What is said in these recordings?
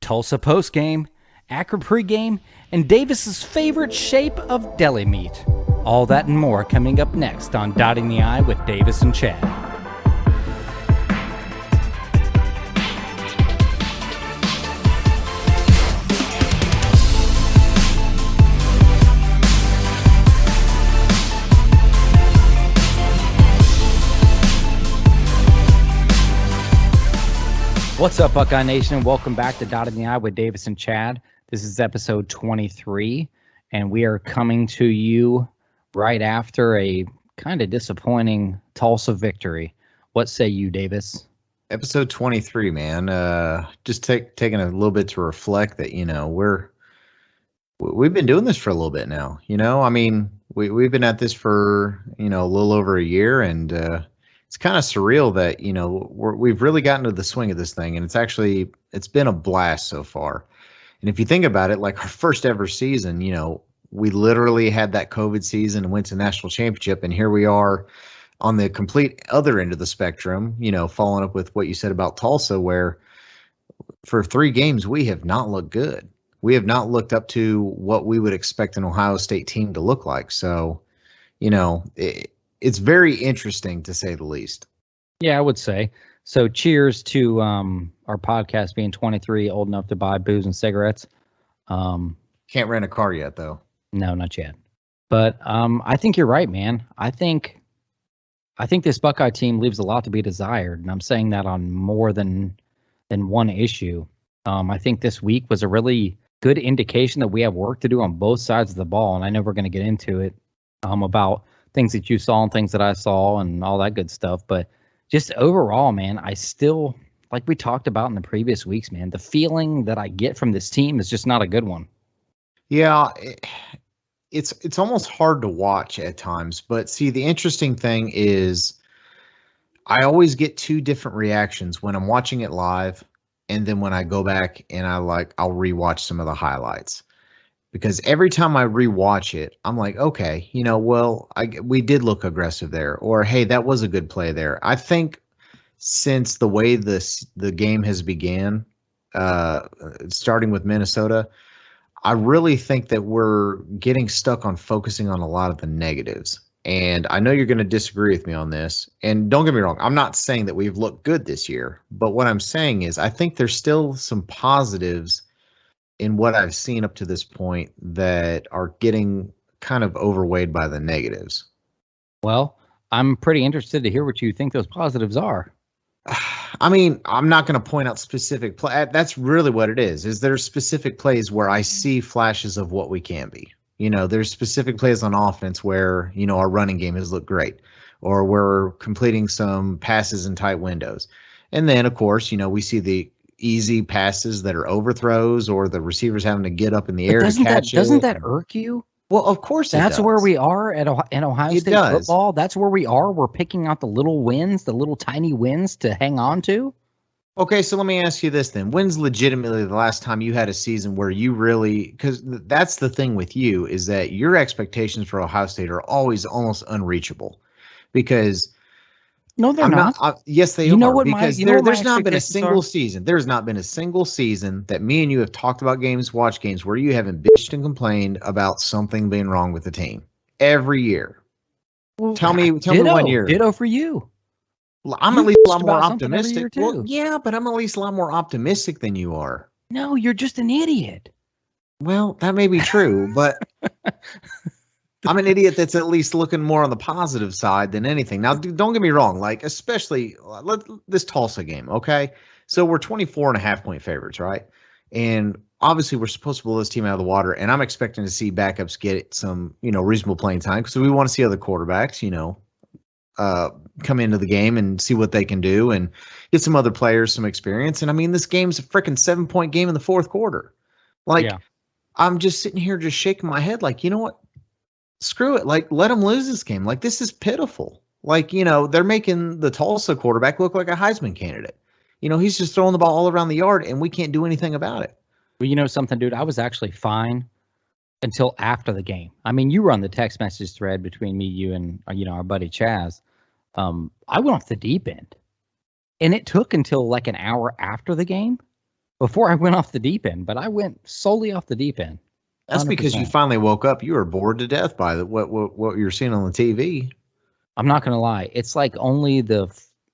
Tulsa postgame, Akron pregame, and Davis's favorite shape of deli meat. All that and more coming up next on Dotting the I with Davis and Chad. What's up, Buckeye Nation? Welcome back to Dotting the I with Davis and Chad. This is episode 23, and we are coming to you right after a kind of disappointing Tulsa victory. What say you, Davis? Episode 23, man. Just taking a little bit to reflect that, we've been doing this for a little bit now. I mean, we've been at this for, a little over a year, and it's kind of surreal that, we've really gotten to the swing of this thing, and it's been a blast so far. And if you think about it, like our first ever season, we literally had that COVID season and went to national championship, and here we are on the complete other end of the spectrum, following up with what you said about Tulsa, where for 3 games, we have not looked good. We have not looked up to what we would expect an Ohio State team to look like. So, it's very interesting to say the least. Yeah, I would say. So cheers to our podcast being 23, old enough to buy booze and cigarettes. Can't rent a car yet, though. No, not yet. But I think you're right, man. I think this Buckeye team leaves a lot to be desired, and I'm saying that on more than one issue. I think this week was a really good indication that we have work to do on both sides of the ball, and I know we're going to get into it about things that you saw and things that I saw and all that good stuff. But just overall, man, I still, like we talked about in the previous weeks, man, the feeling that I get from this team is just not a good one. Yeah, it's almost hard to watch at times. But see, the interesting thing is I always get 2 different reactions when I'm watching it live and then when I go back and I'll rewatch some of the highlights. Because every time I rewatch it, I'm like, okay, we did look aggressive there, or hey, that was a good play there. I think since the way the game has began, starting with Minnesota, I really think that we're getting stuck on focusing on a lot of the negatives. And I know you're going to disagree with me on this. And don't get me wrong, I'm not saying that we've looked good this year, but what I'm saying is I think there's still some positives in what I've seen up to this point that are getting kind of overweighed by the negatives. Well, I'm pretty interested to hear what you think those positives are. I mean, I'm not going to point out specific play. That's really what it is there's specific plays where I see flashes of what we can be. There's specific plays on offense where, our running game has looked great, or we're completing some passes in tight windows. And then, of course, we see the easy passes that are overthrows, or the receivers having to get up in the air to catch it. Doesn't that irk you? Well, of course that's where we are in Ohio State football. That's where we are. We're picking out the little wins, the little tiny wins to hang on to. Okay, so let me ask you this then. When's legitimately the last time you had a season where you really, because that's the thing with you, is that your expectations for Ohio State are always almost unreachable. Because no, they're not. Yes, they are. Because there's not been a single season. There's not been a single season that me and you have talked about games, watched games, where you haven't bitched and complained about something being wrong with the team. Every year. Well, tell me 1 year. Ditto for you. I'm at least a lot more optimistic. Well, yeah, but I'm at least a lot more optimistic than you are. No, you're just an idiot. Well, that may be true, but I'm an idiot that's at least looking more on the positive side than anything. Now, don't get me wrong, especially this Tulsa game, okay? So we're 24.5-point favorites, right? And obviously we're supposed to blow this team out of the water, and I'm expecting to see backups get some, reasonable playing time because we want to see other quarterbacks, come into the game and see what they can do and get some other players some experience. And I mean, this game's a freaking 7-point game in the 4th quarter. I'm just sitting here just shaking my head like, you know what? Screw it. Let them lose this game. This is pitiful. They're making the Tulsa quarterback look like a Heisman candidate. He's just throwing the ball all around the yard and we can't do anything about it. Well, you know something, dude? I was actually fine until after the game. I mean, you were on the text message thread between me, you, and our buddy Chaz. I went off the deep end, and it took until like an hour after the game before I went off the deep end, but I went solely off the deep end. That's because you 100%. finally woke up. You were bored to death by what you're seeing on the TV. I'm not gonna lie. It's like only the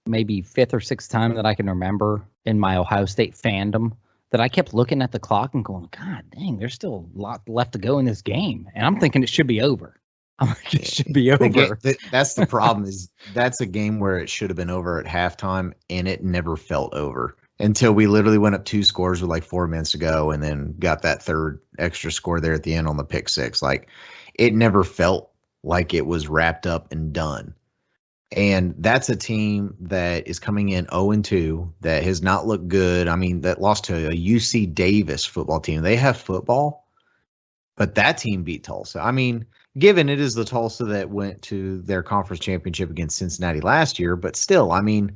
maybe fifth or sixth time that I can remember in my Ohio State fandom that I kept looking at the clock and going, God dang, there's still a lot left to go in this game, and I'm thinking it should be over. I'm like, it should be over. That's the problem. Is that's a game where it should have been over at halftime, and it never felt over until we literally went up 2 scores with like 4 minutes to go, and then got that third extra score there at the end on the pick six. Like, it never felt like it was wrapped up and done. And that's a team that is coming in 0-2 that has not looked good. I mean, that lost to a UC Davis football team. They have football, but that team beat Tulsa. I mean, given it is the Tulsa that went to their conference championship against Cincinnati last year, but still, I mean,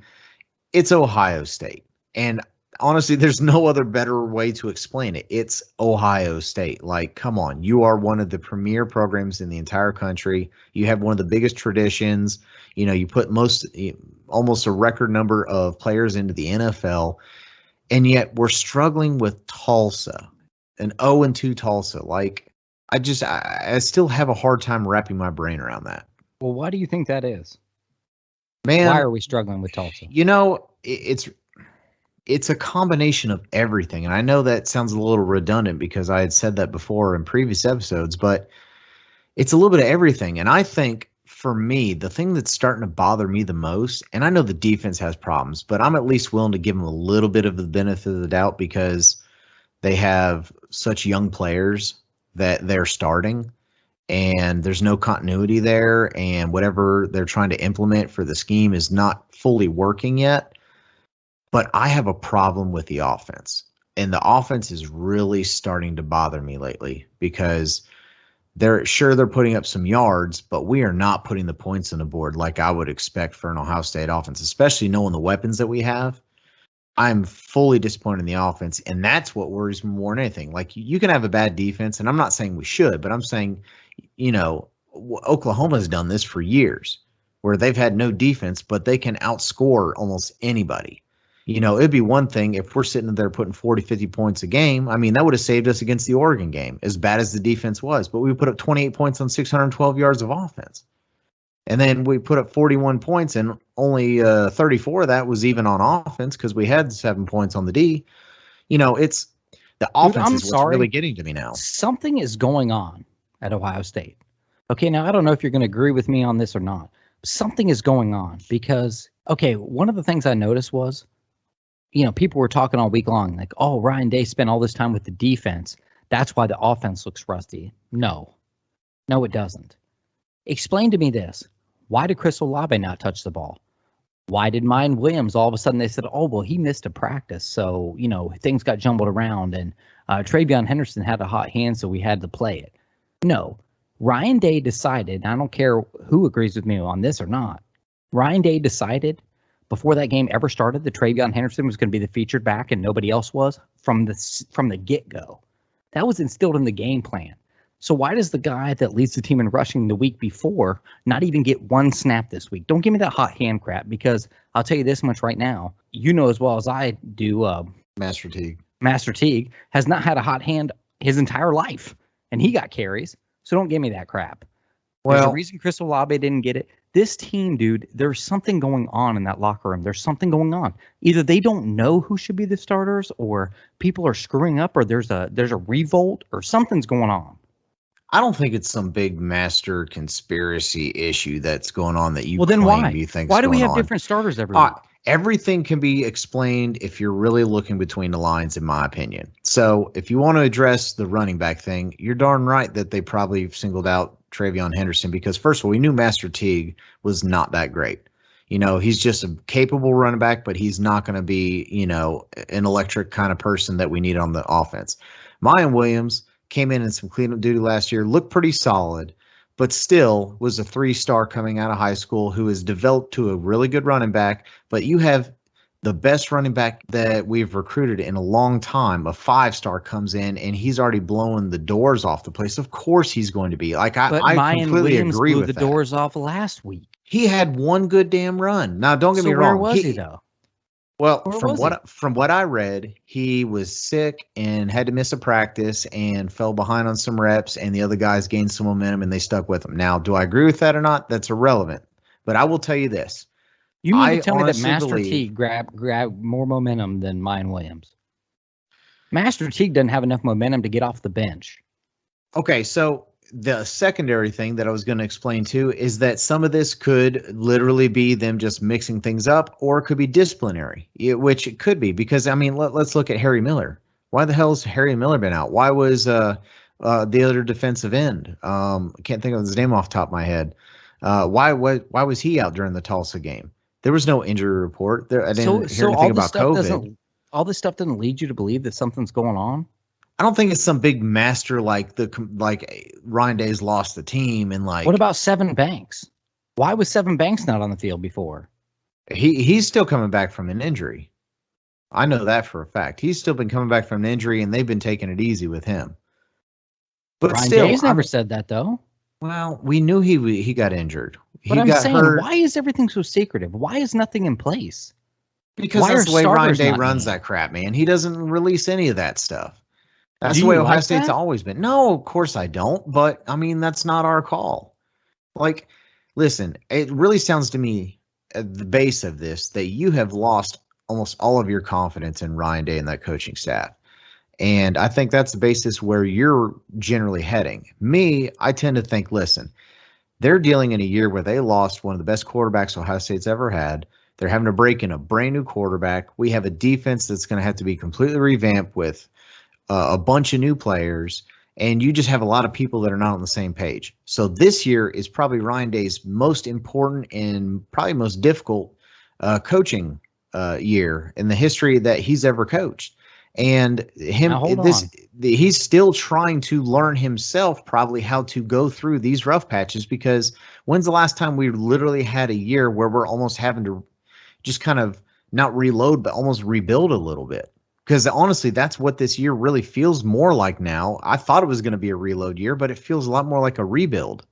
it's Ohio State. And honestly, there's no other better way to explain it. It's Ohio State. Like, come on. You are one of the premier programs in the entire country. You have one of the biggest traditions. You know, you put almost a record number of players into the NFL, and yet we're struggling with Tulsa, an 0-2 Tulsa. Like, I still have a hard time wrapping my brain around that. Well, why do you think that is? Man, Why are we struggling with Tulsa? you know, it's a combination of everything. And I know that sounds a little redundant because I had said that before in previous episodes, but it's a little bit of everything. And I think for me, the thing that's starting to bother me the most, and I know the defense has problems, but I'm at least willing to give them a little bit of the benefit of the doubt because they have such young players that they're starting and there's no continuity there. And whatever they're trying to implement for the scheme is not fully working yet. But I have a problem with the offense. And the offense is really starting to bother me lately because they're putting up some yards, but we are not putting the points on the board like I would expect for an Ohio State offense, especially knowing the weapons that we have. I'm fully disappointed in the offense, and that's what worries me more than anything. Like, you can have a bad defense, and I'm not saying we should, but I'm saying, you know, Oklahoma's done this for years where they've had no defense, but they can outscore almost anybody. You know, it'd be one thing if we're sitting there putting 40, 50 points a game. I mean, that would have saved us against the Oregon game, as bad as the defense was. But we put up 28 points on 612 yards of offense. And then we put up 41 points, and only 34 of that was even on offense because we had 7 points on the D. You know, it's the offense is what's really getting to me now. Something is going on at Ohio State. Okay, now I don't know if you're going to agree with me on this or not. Something is going on because, okay, one of the things I noticed was, you know, people were talking all week long, like, oh, Ryan Day spent all this time with the defense. That's why the offense looks rusty. No, it doesn't. Explain to me this. Why did Chris Olave not touch the ball? Why did Mayan Williams all of a sudden they said, oh, well, he missed a practice. So, you know, things got jumbled around and Travion Henderson had a hot hand, so we had to play it. No, Ryan Day decided, and I don't care who agrees with me on this or not, Ryan Day decided before that game ever started that Travion Henderson was going to be the featured back and nobody else was from the get-go. That was instilled in the game plan. So why does the guy that leads the team in rushing the week before not even get one snap this week? Don't give me that hot hand crap because I'll tell you this much right now. You know as well as I do. Master Teague has not had a hot hand his entire life, and he got carries. So don't give me that crap. There's a reason Chris Olave didn't get it. This team, dude, there's something going on in that locker room. There's something going on. Either they don't know who should be the starters, or people are screwing up, or there's a revolt, or something's going on. I don't think it's some big master conspiracy issue that's going on that you well, then claim why? You think. Why do we have different starters every week? Everything can be explained if you're really looking between the lines, in my opinion. So if you want to address the running back thing, you're darn right that they probably singled out Travion Henderson because, first of all, we knew Master Teague was not that great. You know, he's just a capable running back, but he's not going to be, you know, an electric kind of person that we need on the offense. Mayan Williams came in some cleanup duty last year, looked pretty solid, but still was a 3-star coming out of high school who has developed to a really good running back. But you have the best running back that we've recruited in a long time. A 5-star comes in and he's already blowing the doors off the place. Of course he's going to be. Like, I completely Williams agree blew with the that. Doors off last week. He had one good damn run. Now, don't get me wrong. Where was he though? Well, Where was he? from what I read, he was sick and had to miss a practice and fell behind on some reps, and the other guys gained some momentum and they stuck with him. Now, do I agree with that or not? That's irrelevant. But I will tell you this: You mean to I tell me that honestly Master T believe. grabbed more momentum than Mayan Williams? Master Teague doesn't have enough momentum to get off the bench. Okay, so the secondary thing that I was going to explain too is that some of this could literally be them just mixing things up, or it could be disciplinary, which it could be because I mean, let's look at Harry Miller. Why the hell's Harry Miller been out? Why was the other defensive end? I can't think of his name off the top of my head. Why was he out during the Tulsa game? There was no injury report. There, I So didn't hear so anything about COVID. all this stuff doesn't lead you to believe that something's going on? I don't think it's some big master like Ryan Day's lost the team and What like about Seven Banks? Why was Seven Banks not on the field before? he's still coming back from an injury. I know that for a fact. He's still been coming back from an injury and they've been taking it easy with him. But Ryan still, Day's never said that though. well, we knew he got injured. But He I'm got saying, hurt why is everything so secretive? Why is nothing in place? because Why that's are the way Ryan starters Day not runs named? that crap, man. He doesn't release any of that stuff. Do That's the way you Ohio like State's that? always been. No, of course I don't, but I mean that's not our call. Like, listen, it really sounds to me at the base of this that you have lost almost all of your confidence in Ryan Day and that coaching staff. And I think that's the basis where you're generally heading. Me, I tend to think, listen, they're dealing in a year where they lost one of the best quarterbacks Ohio State's ever had. They're having to break in a brand new quarterback. We have a defense that's going to have to be completely revamped with a bunch of new players, and you just have a lot of people that are not on the same page. So this year is probably Ryan Day's most important and probably most difficult coaching year in the history that he's ever coached. And Now hold on. he's still trying to learn himself probably how to go through these rough patches because when's the last time we literally had a year where we're almost having to just kind of not reload but almost rebuild a little bit? Because honestly, that's what this year really feels more like now. I thought it was going to be a reload year, but it feels a lot more like a rebuild.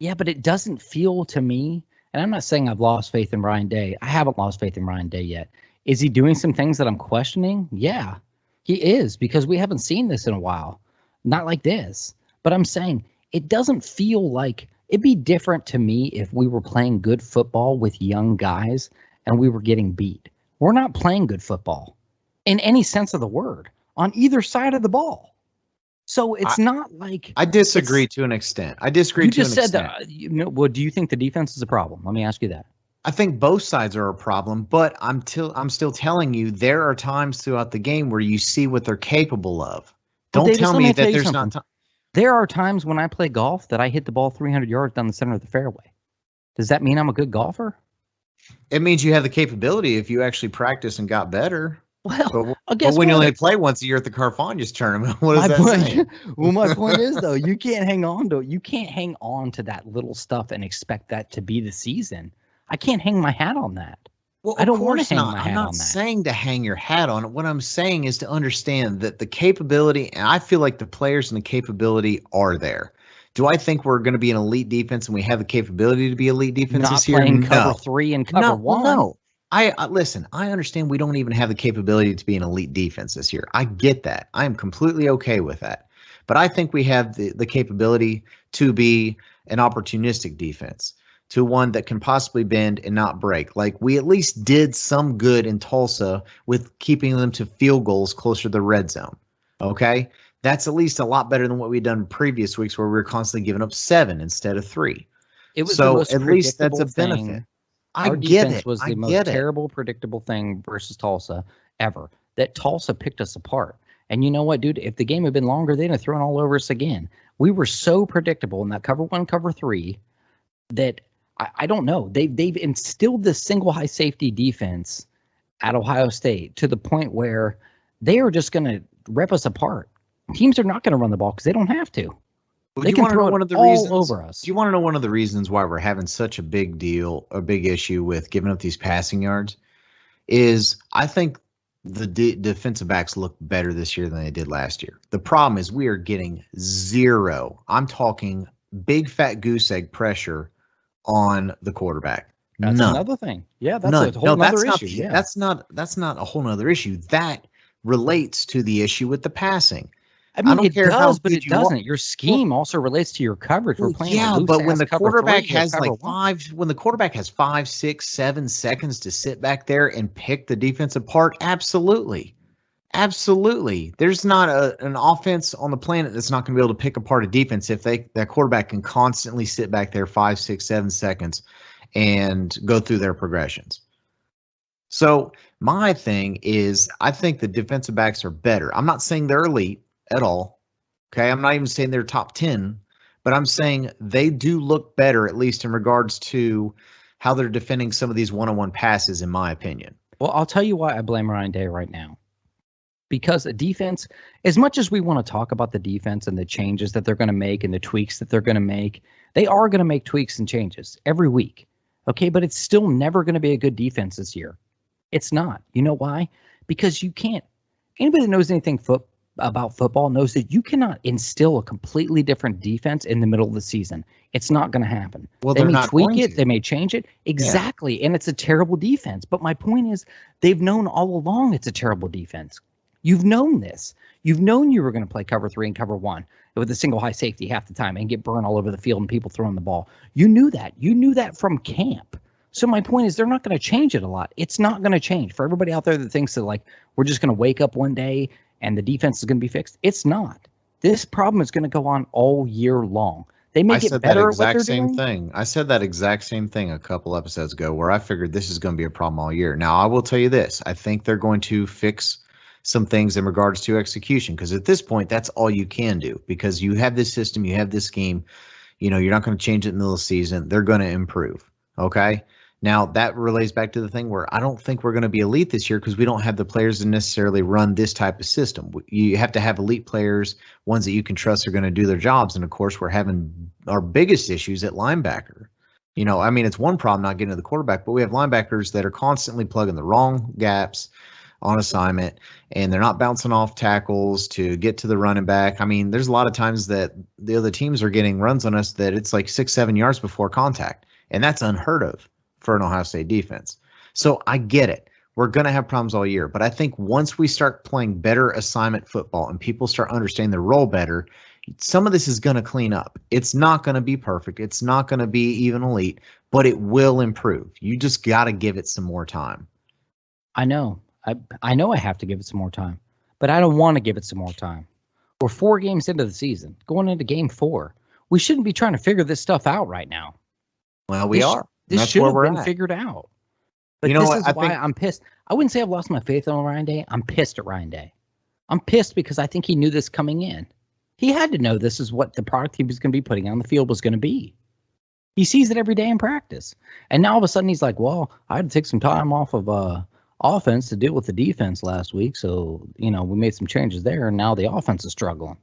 Yeah, but it doesn't feel to me, and I'm not saying I've lost faith in Ryan Day. I haven't lost faith in Ryan Day yet. Is he doing some things that I'm questioning? Yeah, he is, because we haven't seen this in a while. Not like this. But I'm saying it doesn't feel like it'd be different to me if we were playing good football with young guys and we were getting beat. We're not playing good football in any sense of the word on either side of the ball. So I, it's not like I disagree it's to an extent. I disagree you to just an said extent. that. Well, do you think the defense is a problem? Let me ask you that. I think both sides are a problem, but I'm still telling you there are times throughout the game where you see what they're capable of. Well, Don't Davis, tell let me me tell that you there's not something. time. There are times when I play golf that I hit the ball 300 yards down the center of the fairway. Does that mean I'm a good golfer? It means you have the capability if you actually practice and got better. Well, But guess when you only what? play once a year at the Carfagnas tournament, what is My that point. saying? Well, my point is though, you can't hang on to it. You can't hang on to that little stuff and expect that to be the season. I can't hang my hat on that. Well, I of don't want to course hang not. my I'm hat not on that. saying to hang your hat on it. What I'm saying is to understand that the capability, and I feel like the players and the capability are there. Do I think we're going to be an elite defense and we have the capability to be elite defense Not this year? playing cover No. 3 and cover No. Well, 1. no. I listen, I understand we don't even have the capability to be an elite defense this year. I get that. I am completely okay with that. But I think we have the capability to be an opportunistic defense, to one that can possibly bend and not break. Like we at least did some good in Tulsa with keeping them to field goals closer to the red zone. Okay. That's at least a lot better than what we'd done in previous weeks where we were constantly giving up 7 instead of 3. It was the So most at least that's a predictable benefit. thing. I Our get defense it. was I the most get it. terrible, predictable thing versus Tulsa ever. That Tulsa picked us apart. And you know what, dude? If the game had been longer, they'd have thrown all over us again. We were so predictable in that cover 1, cover 3 that I don't know. They've instilled this single high safety defense at Ohio State to the point where they are just going to rip us apart. Teams are not going to run the ball because they don't have to. Well, They do you can want to know throw it one of the all reasons? over us. Do you want to know one of the reasons why we're having such a big deal, a big issue with giving up these passing yards? Is I think the defensive backs look better this year than they did last year. The problem is we are getting zero. I'm talking big fat goose egg pressure on the quarterback. That's None. another thing. Yeah, that's a None. whole No, nother issue. Yeah. that's not a whole nother issue. That relates to the issue with the passing. I I mean, don't it care how does, but good it you are. doesn't. Your Well, scheme also relates to your coverage. We're well, playing a yeah, loose but ass cover three or cover one. when the quarterback has 5, 6, 7 seconds to sit back there and pick the defense apart, absolutely. Absolutely. There's not an offense on the planet that's not going to be able to pick apart a defense if that quarterback can constantly sit back there 5, 6, 7 seconds and go through their progressions. So my thing is, I think the defensive backs are better. I'm not saying they're elite at all. Okay, I'm not even saying they're top 10, but I'm saying they do look better, at least in regards to how they're defending some of these one-on-one passes, in my opinion. Well, I'll tell you why I blame Ryan Day right now. Because a defense, as much as we want to talk about the defense and the changes that they're going to make and the tweaks that they're going to make, they are going to make tweaks and changes every week. Okay, but it's still never going to be a good defense this year. It's not. You know why? Because you can't. Anybody that knows anything about football knows that you cannot instill a completely different defense in the middle of the season. It's not going to happen. Well, They they're may not tweak going it. to. They may change it. Yeah. Exactly. And it's a terrible defense. But my point is, they've known all along it's a terrible defense. You've known this. You've known you were going to play cover three and cover one with a single high safety half the time and get burned all over the field and people throwing the ball. You knew that. You knew that from camp. So my point is, they're not going to change it a lot. It's not going to change. For everybody out there that thinks that, like, we're just going to wake up one day and the defense is going to be fixed, it's not. This problem is going to go on all year long. They may get better at what they're doing. Thing. I said that exact same thing a couple episodes ago where I figured this is going to be a problem all year. Now, I will tell you this. I think they're going to fix some things in regards to execution because at this point, that's all you can do because you have this system, you have this scheme. You know, you're not going to change it in the middle of the season. They're going to improve. Okay. Now, that relates back to the thing where I don't think we're going to be elite this year because we don't have the players to necessarily run this type of system. You have to have elite players, ones that you can trust are going to do their jobs. And of course, we're having our biggest issues at linebacker. You know, I mean, it's one problem not getting to the quarterback, but we have linebackers that are constantly plugging the wrong gaps on assignment, and they're not bouncing off tackles to get to the running back. I mean, there's a lot of times that the other teams are getting runs on us that it's like 6, 7 yards before contact, and that's unheard of for an Ohio State defense. So I get it. We're going to have problems all year, but I think once we start playing better assignment football and people start understanding their role better, some of this is going to clean up. It's not going to be perfect. It's not going to be even elite, but it will improve. You just got to give it some more time. I know. I know I have to give it some more time, but I don't want to give it some more time. We're 4 games into the season, going into game 4. We shouldn't be trying to figure this stuff out right now. Well, we are. This should have been figured out. But this is why I'm pissed. I wouldn't say I've lost my faith on Ryan Day. I'm pissed at Ryan Day. I'm pissed because I think he knew this coming in. He had to know this is what the product he was going to be putting on the field was going to be. He sees it every day in practice. And now all of a sudden he's like, well, I had to take some time off of offense to deal with the defense last week. So, you know, we made some changes there, and now the offense is struggling.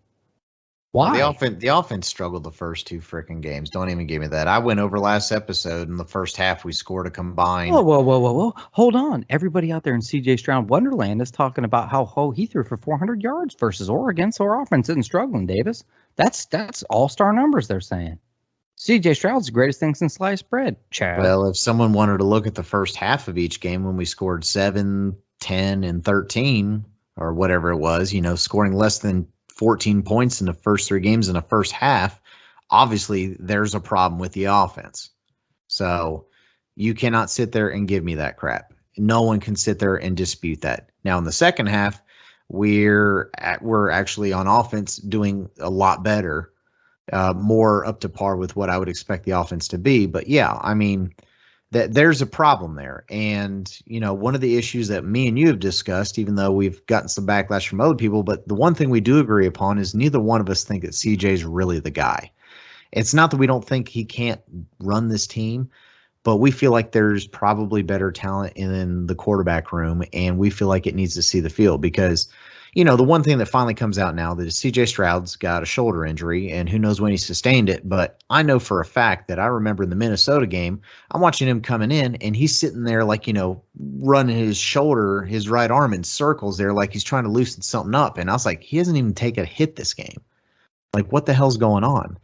Why? The offense struggled the first 2 freaking games. Don't even give me that. I went over last episode. In the first half, we scored a combined. Whoa. Hold on. Everybody out there in CJ Stroud Wonderland is talking about how he threw for 400 yards versus Oregon. So our offense isn't struggling, Davis. That's all-star numbers they're saying. CJ Stroud's the greatest thing since sliced bread, Chad. Well, if someone wanted to look at the first half of each game when we scored 7, 10, and 13, or whatever it was, you know, scoring less than 14 points in the first 3 games in the first half, obviously there's a problem with the offense. So you cannot sit there and give me that crap. No one can sit there and dispute that. Now in the second half, we're actually on offense doing a lot better, more up to par with what I would expect the offense to be. But yeah, I mean, that there's a problem there. And, you know, one of the issues that me and you have discussed, even though we've gotten some backlash from other people, but the one thing we do agree upon is neither one of us think that CJ's really the guy. It's not that we don't think he can't run this team, but we feel like there's probably better talent in the quarterback room, and we feel like it needs to see the field because, you know, the one thing that finally comes out now that is CJ Stroud's got a shoulder injury, and who knows when he sustained it, but I know for a fact that I remember in the Minnesota game, I'm watching him coming in, and he's sitting there like, you know, running his shoulder, his right arm in circles there like he's trying to loosen something up, and I was like, he hasn't even taken a hit this game. Like, what the hell's going on?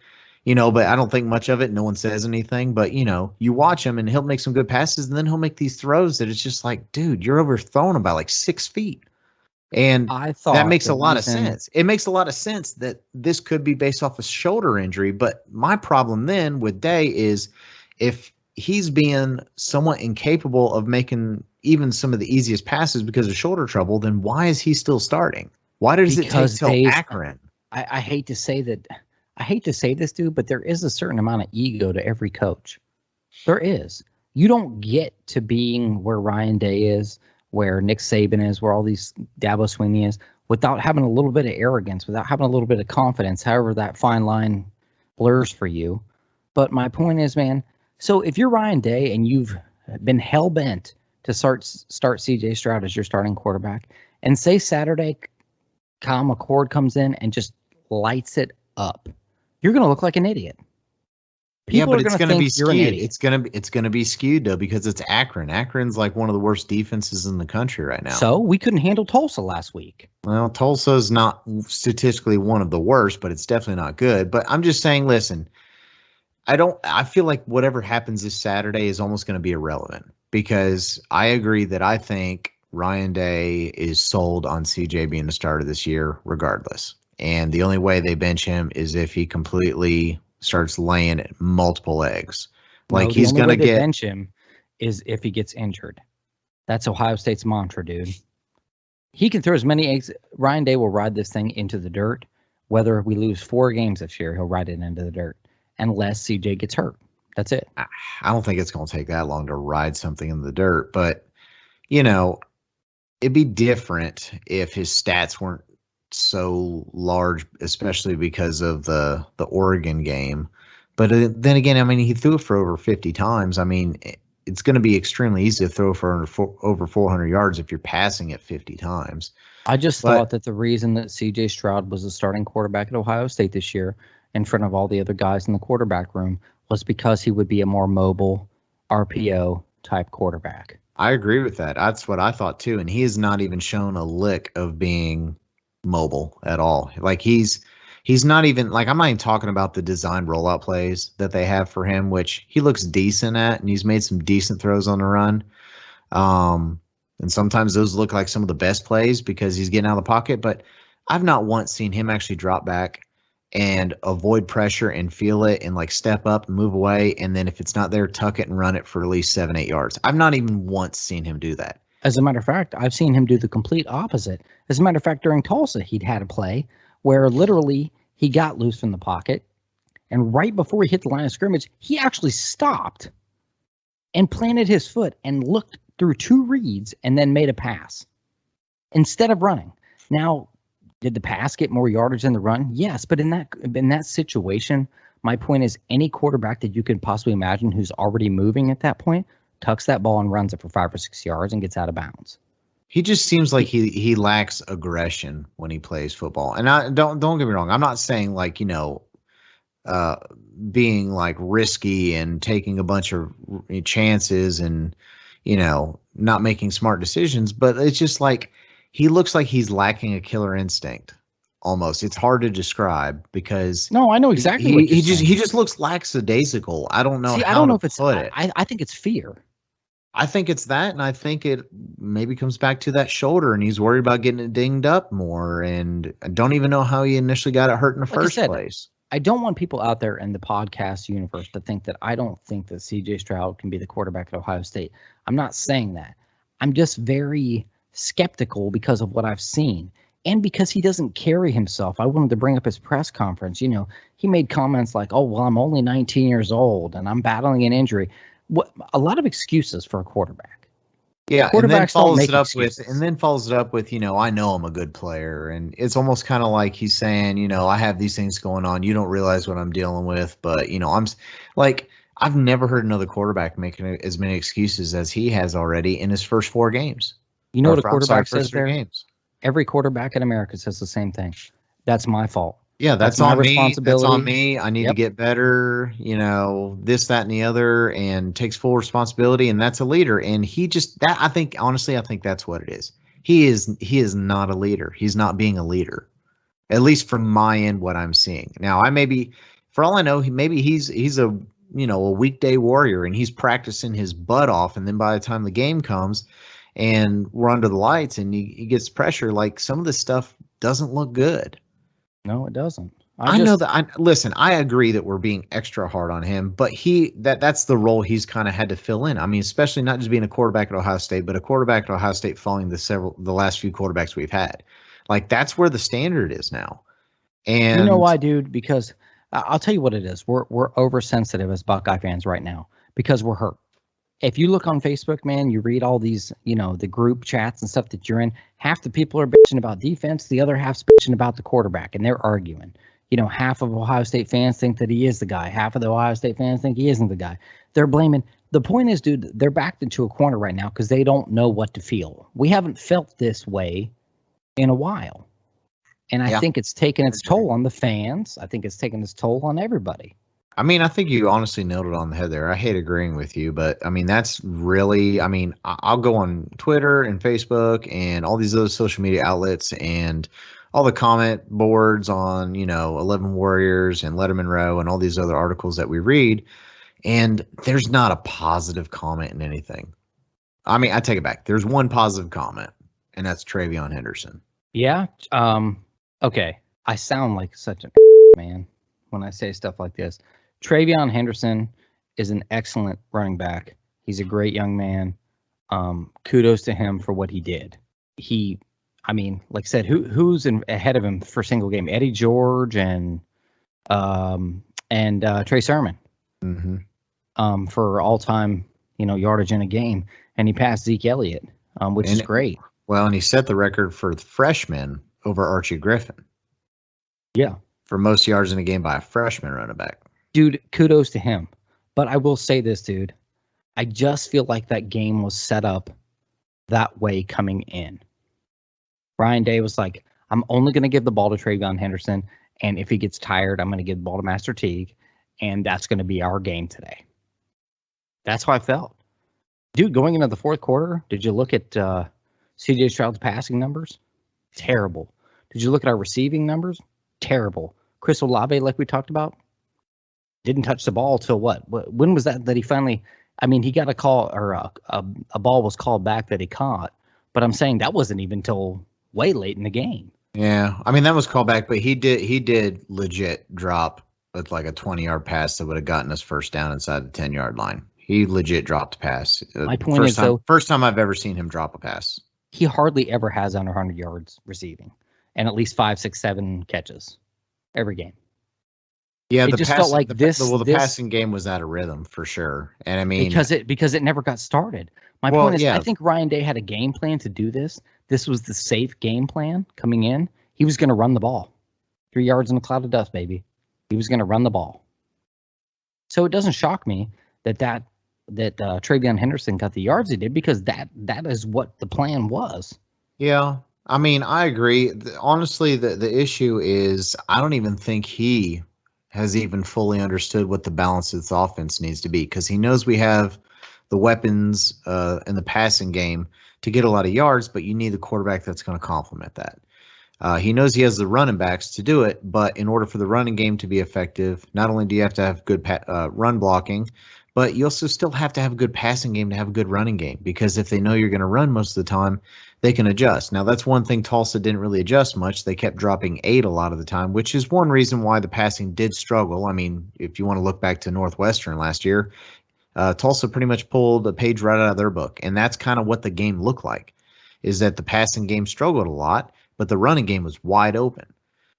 But I don't think much of it. No one says anything, but you watch him and he'll make some good passes and then he'll make these throws that it's just like, dude, you're overthrown him by like 6 feet. And I that thought makes the a lot of reason sense. It makes a lot of sense that this could be based off a shoulder injury. But my problem then with Day is if he's being somewhat incapable of making even some of the easiest passes because of shoulder trouble, then why is he still starting? Why does it take because till Days, Akron? I hate to say that, I hate to say this, dude, but there is a certain amount of ego to every coach. There is. You don't get to being where Ryan Day is, where Nick Saban is, where all these Dabo Swinney is, without having a little bit of arrogance, without having a little bit of confidence, however that fine line blurs for you. But my point is, man, so if you're Ryan Day and you've been hell bent to start CJ Stroud as your starting quarterback, and say Saturday Kyle McCord comes in and just lights it up, you're going to look like an idiot. Yeah, People but are it's going to going to be think you're an skewed. idiot. It's going to be skewed though because it's Akron. Akron's like one of the worst defenses in the country right now. So we couldn't handle Tulsa last week. Well, Tulsa's not statistically one of the worst, but it's definitely not good. But I'm just saying, listen, I feel like whatever happens this Saturday is almost going to be irrelevant because I agree that I think Ryan Day is sold on CJ being the starter this year, regardless. And the only way they bench him is if he completely starts laying multiple eggs. Like No, the he's only going way to they get, bench him is if he gets injured. That's Ohio State's mantra, dude. He can throw as many eggs. Ryan Day will ride this thing into the dirt. Whether we lose 4 games this year, he'll ride it into the dirt unless CJ gets hurt. That's it. I don't think it's going to take that long to ride something in the dirt, but it'd be different if his stats weren't so large, especially because of the Oregon game. But then again, I mean, he threw it for over 50 times. I mean, it's going to be extremely easy to throw for over 400 yards if you're passing it 50 times. I just But thought that the reason that CJ Stroud was the starting quarterback at Ohio State this year in front of all the other guys in the quarterback room was because he would be a more mobile RPO type quarterback. I agree with that. That's what I thought too. And he has not even shown a lick of being mobile at all. Like he's not even like I'm not even talking about the design rollout plays that they have for him, which he looks decent at, and he's made some decent throws on the run. Um, and sometimes those look like some of the best plays because he's getting out of the pocket. But I've not once seen him actually drop back and avoid pressure and feel it and like step up and move away. And then if it's not there, tuck it and run it for at least 7, 8 yards. I've not even once seen him do that. As a matter of fact, I've seen him do the complete opposite. As a matter of fact, during Tulsa, he'd had a play where literally he got loose from the pocket, and right before he hit the line of scrimmage, he actually stopped and planted his foot and looked through 2 reads and then made a pass instead of running. Now, did the pass get more yardage than the run? Yes, but in that situation, my point is any quarterback that you could possibly imagine who's already moving at that point tucks that ball and runs it for 5 or 6 yards and gets out of bounds. He just seems like he lacks aggression when he plays football. And I don't get me wrong. I'm not saying like, uh, being like risky and taking a bunch of chances and, not making smart decisions, but it's just like he looks like he's lacking a killer instinct almost. It's hard to describe because No, I know exactly what you're saying. he just looks lackadaisical. I don't know See, I how don't know to if it's put it. I think it's fear. I think it's that, and I think it maybe comes back to that shoulder, and he's worried about getting it dinged up more, and I don't even know how he initially got it hurt in the Like I first said, place. I don't want people out there in the podcast universe to think that I don't think that CJ Stroud can be the quarterback at Ohio State. I'm not saying that. I'm just very skeptical because of what I've seen and because he doesn't carry himself. I wanted to bring up his press conference. He made comments like, "Oh, well, I'm only 19 years old and I'm battling an injury." A lot of excuses for a quarterback. Yeah, Quarterbacks don't make excuses. follows it up with, I know I'm a good player, and it's almost kind of like he's saying, I have these things going on. You don't realize what I'm dealing with, but like I've never heard another quarterback making as many excuses as he has already in his first 4 games. You know Or, what a I'm sorry, quarterback first says 3 there? games. Every quarterback in America says the same thing. That's my fault. Yeah, That's that's my on me. That's on responsibility. me. I need to Yep. get better, this, that, and the other, and takes full responsibility. And that's a leader. And he just that I think honestly, I think that's what it is. He is not a leader. He's not being a leader. At least from my end, what I'm seeing. Now, I maybe For all I know, maybe he's a a weekday warrior and he's practicing his butt off, and then by the time the game comes and we're under the lights and he gets pressure, like some of this stuff doesn't look good. No, it doesn't. I know that. Listen, I agree that we're being extra hard on him, but that's the role he's kind of had to fill in. I mean, especially not just being a quarterback at Ohio State, but a quarterback at Ohio State following the last few quarterbacks we've had. Like that's where the standard is now. And you know why, dude? Because I'll tell you what it is. We're oversensitive as Buckeye fans right now because we're hurt. If you look on Facebook, man, you read all these, the group chats and stuff that you're in. Half the people are bitching about defense, the other half's bitching about the quarterback, and they're arguing. Half of Ohio State fans think that he is the guy. Half of the Ohio State fans think he isn't the guy. They're blaming. The point is, dude, they're backed into a corner right now because they don't know what to feel. We haven't felt this way in a while. And I think it's taken its toll on the fans. I think it's taken its toll on everybody. I mean, I think you honestly nailed it on the head there. I hate agreeing with you, but I mean, that's really, I mean, I'll go on Twitter and Facebook and all these other social media outlets and all the comment boards on, 11 Warriors and Letterman Row and all these other articles that we read. And there's not a positive comment in anything. I mean, I take it back. There's one positive comment, and that's Travion Henderson. Yeah. Okay. I sound like such a man when I say stuff like this. Travion Henderson is an excellent running back. He's a great young man. Kudos to him for what he did. Like I said, who's ahead of him for single game? Eddie George and Trey Sermon for all time, yardage in a game, and he passed Zeke Elliott, which is great. Well, and he set the record for the freshman over Archie Griffin. Yeah, for most yards in a game by a freshman running back. Dude, kudos to him. But I will say this, dude. I just feel like that game was set up that way coming in. Ryan Day was like, I'm only going to give the ball to Travion Henderson, and if he gets tired, I'm going to give the ball to Master Teague, and that's going to be our game today. That's how I felt. Dude, going into the fourth quarter, did you look at C.J. Stroud's passing numbers? Terrible. Did you look at our receiving numbers? Terrible. Chris Olave, like we talked about, didn't touch the ball till what? When was that he finally? I mean, he got a call or a ball was called back that he caught, but I'm saying that wasn't even till way late in the game. Yeah, I mean that was called back, but he did legit drop with like a 20-yard pass that would have gotten us first down inside the 10-yard line. He legit dropped a pass. My point is, though, first time I've ever seen him drop a pass. He hardly ever has under 100 yards receiving, and at least 5, 6, 7 catches every game. Yeah, it just felt like the passing game was out of rhythm for sure, and I mean because it never got started. My point is, I think Ryan Day had a game plan to do this. This was the safe game plan coming in. He was going to run the ball, 3 yards in a cloud of dust, baby. He was going to run the ball. So it doesn't shock me that Travion Henderson got the yards he did because that is what the plan was. Yeah, I mean I agree. Honestly, the issue is I don't even think he has even fully understood what the balance of this offense needs to be because he knows we have the weapons in the passing game to get a lot of yards, but you need the quarterback that's going to complement that. He knows he has the running backs to do it, but in order for the running game to be effective, not only do you have to have good run blocking, but you also still have to have a good passing game to have a good running game because if they know you're going to run most of the time, they can adjust. Now, that's one thing Tulsa didn't really adjust much. They kept dropping 8 a lot of the time, which is one reason why the passing did struggle. I mean, if you want to look back to Northwestern last year, Tulsa pretty much pulled a page right out of their book, and that's kind of what the game looked like, is that the passing game struggled a lot, but the running game was wide open.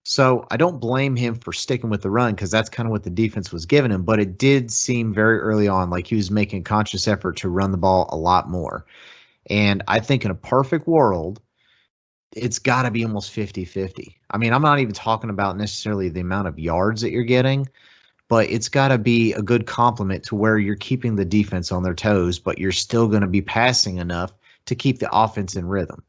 So I don't blame him for sticking with the run because that's kind of what the defense was giving him, but it did seem very early on like he was making a conscious effort to run the ball a lot more. And I think in a perfect world, it's got to be almost 50-50. I mean, I'm not even talking about necessarily the amount of yards that you're getting, but it's got to be a good complement to where you're keeping the defense on their toes, but you're still going to be passing enough to keep the offense in rhythm.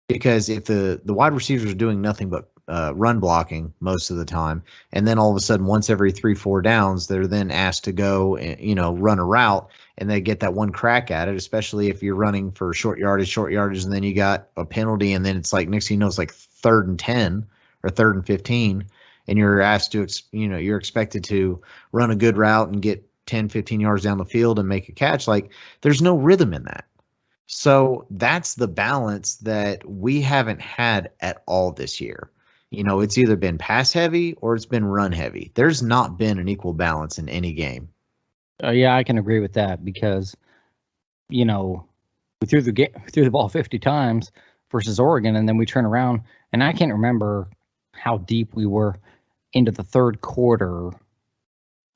Because if the wide receivers are doing nothing but run blocking most of the time, and then all of a sudden once every 3-4 downs, they're then asked to go and, run a route, and they get that one crack at it, especially if you're running for short yardage, and then you got a penalty, and then it's like next thing you know, it's like 3rd and 10 or 3rd and 15, and you're asked to, you're expected to run a good route and get 10, 15 yards down the field and make a catch. Like, there's no rhythm in that. So that's the balance that we haven't had at all this year. It's either been pass heavy or it's been run heavy. There's not been an equal balance in any game. Yeah, I can agree with that because, we threw the ball 50 times versus Oregon, and then we turn around, and I can't remember how deep we were into the third quarter,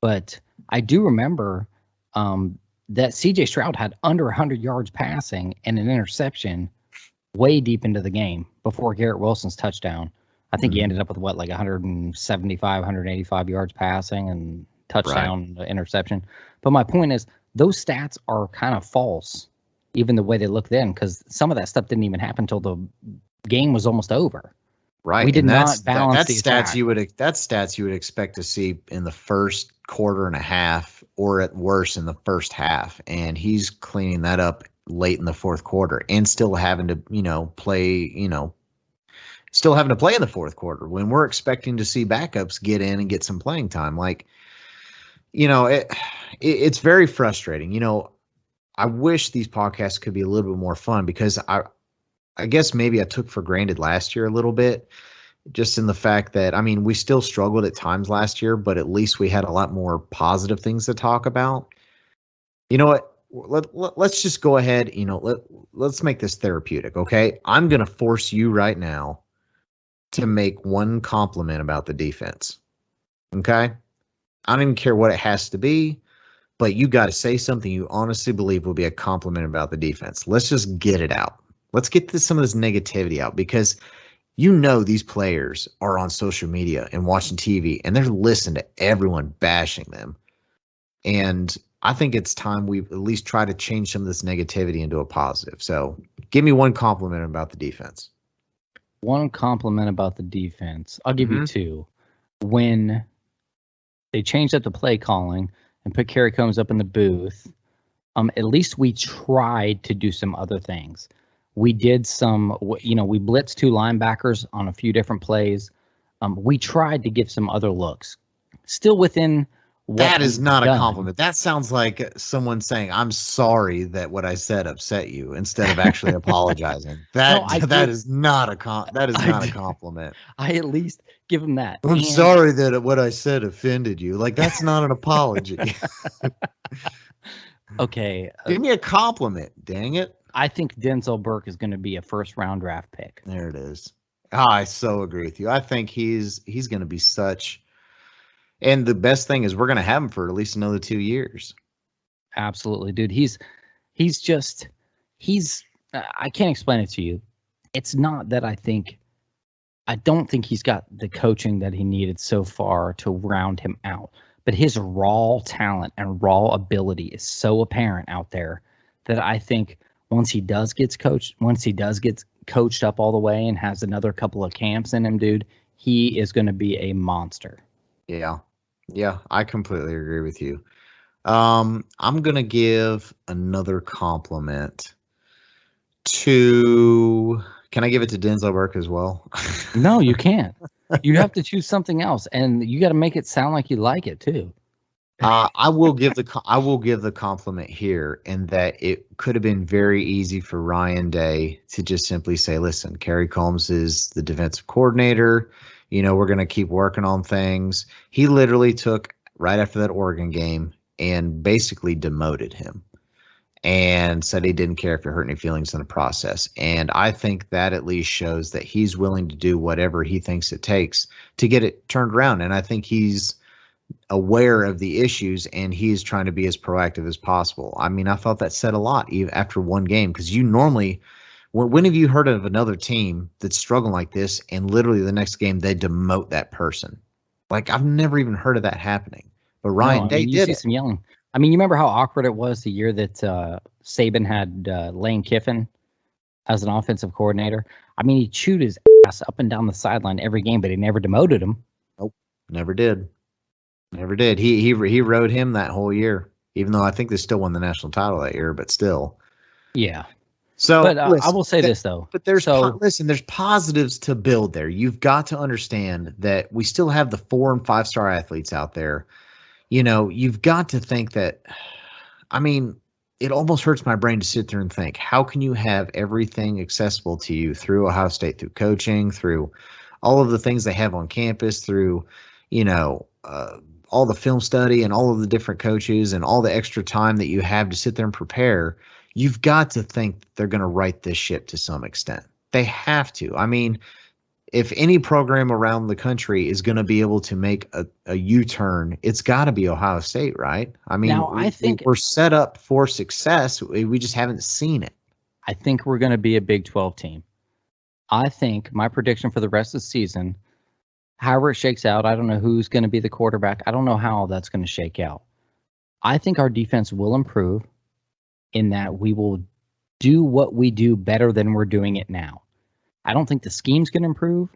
but I do remember that C.J. Stroud had under 100 yards passing and an interception way deep into the game before Garrett Wilson's touchdown. I think he ended up with like 175, 185 yards passing and touchdown, interception. But my point is, those stats are kind of false, even the way they look then, because some of that stuff didn't even happen until the game was almost over. Right. We did not balance the attack. That's stats you would expect to see in the first quarter and a half, or at worst in the first half. And he's cleaning that up late in the fourth quarter and still having to, play, still having to play in the fourth quarter when we're expecting to see backups get in and get some playing time. Like, it's very frustrating. I wish these podcasts could be a little bit more fun because I guess maybe I took for granted last year a little bit, just in the fact that, we still struggled at times last year, but at least we had a lot more positive things to talk about. You know what? Let's just go ahead. Let's make this therapeutic. Okay. I'm going to force you right now to make one compliment about the defense. Okay. I don't even care what it has to be, but you got to say something you honestly believe will be a compliment about the defense. Let's just get it out. Let's get some of this negativity out, because these players are on social media and watching TV and they're listening to everyone bashing them. And I think it's time we at least try to change some of this negativity into a positive. So give me one compliment about the defense. One compliment about the defense. I'll give you two. When they changed up the play calling and put Kerry Combs up in the booth, at least we tried to do some other things. We did some, we blitzed two linebackers on a few different plays. We tried to give some other looks, still within what that is not done. A compliment. That sounds like someone saying, "I'm sorry that what I said upset you," instead of actually apologizing. That is not a compliment. I at least give them that. I'm sorry that what I said offended you. Like, that's not an apology. Okay. Give me a compliment, dang it. I think Denzel Burke is going to be a first-round draft pick. There it is. I so agree with you. I think he's going to be such. And the best thing is we're going to have him for at least another 2 years. Absolutely, dude. I can't explain it to you. It's not that I don't think he's got the coaching that he needed so far to round him out, but his raw talent and raw ability is so apparent out there that I think once he does get coached up all the way and has another couple of camps in him, dude, he is going to be a monster. Yeah, I completely agree with you. I'm going to give another compliment to. Can I give it to Denzel Burke as well? No, you can't. You have to choose something else, and you got to make it sound like you like it too. I will give the compliment here, in that it could have been very easy for Ryan Day to just simply say, "Listen, Kerry Combs is the defensive coordinator. We're going to keep working on things." He literally took right after that Oregon game and basically demoted him and said he didn't care if it hurt any feelings in the process. And I think that at least shows that he's willing to do whatever he thinks it takes to get it turned around. And I think he's aware of the issues and he is trying to be as proactive as possible. I thought that said a lot even after one game, because you normally, when have you heard of another team that's struggling like this and literally the next game they demote that person? Like, I've never even heard of that happening. But Ryan Day did it. Some yelling. You remember how awkward it was the year that Saban had Lane Kiffin as an offensive coordinator? He chewed his ass up and down the sideline every game, but he never demoted him. Nope, never did. Never did. He rode him that whole year, even though I think they still won the national title that year, but still. Yeah. So But I listen, will say this though. but there's So listen, there's positives to build there. You've got to understand that we still have the 4 and 5 star athletes out there. You've got to think that. I mean, it almost hurts my brain to sit there and think, how can you have everything accessible to you through Ohio State, through coaching, through all of the things they have on campus, through, you know, uh, all the film study and all of the different coaches and all the extra time that you have to sit there and prepare. You've got to think that they're going to right this ship to some extent. They have to. I mean, if any program around the country is going to be able to make a U-turn, it's got to be Ohio State, right? I mean, now I think we're set up for success. We just haven't seen it. we're going to be a Big 12 team. I think my prediction for the rest of the season, however it shakes out, I don't know who's going to be the quarterback. I don't know how that's going to shake out. I think our defense will improve in that we will do what we do better than we're doing it now. I don't think the scheme's going to improve.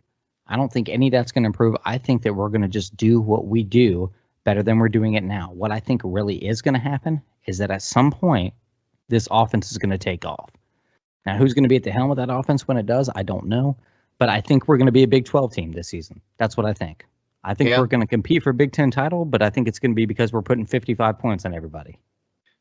I don't think any of that's going to improve. I think that we're going to just do what we do better than we're doing it now. What I think really is going to happen is that at some point, this offense is going to take off. Now, who's going to be at the helm of that offense when it does? I don't know. But I think we're going to be a Big 12 team this season. That's what I think. I think Yeah. we're going to compete for a Big 10 title, but I think it's going to be because we're putting 55 points on everybody.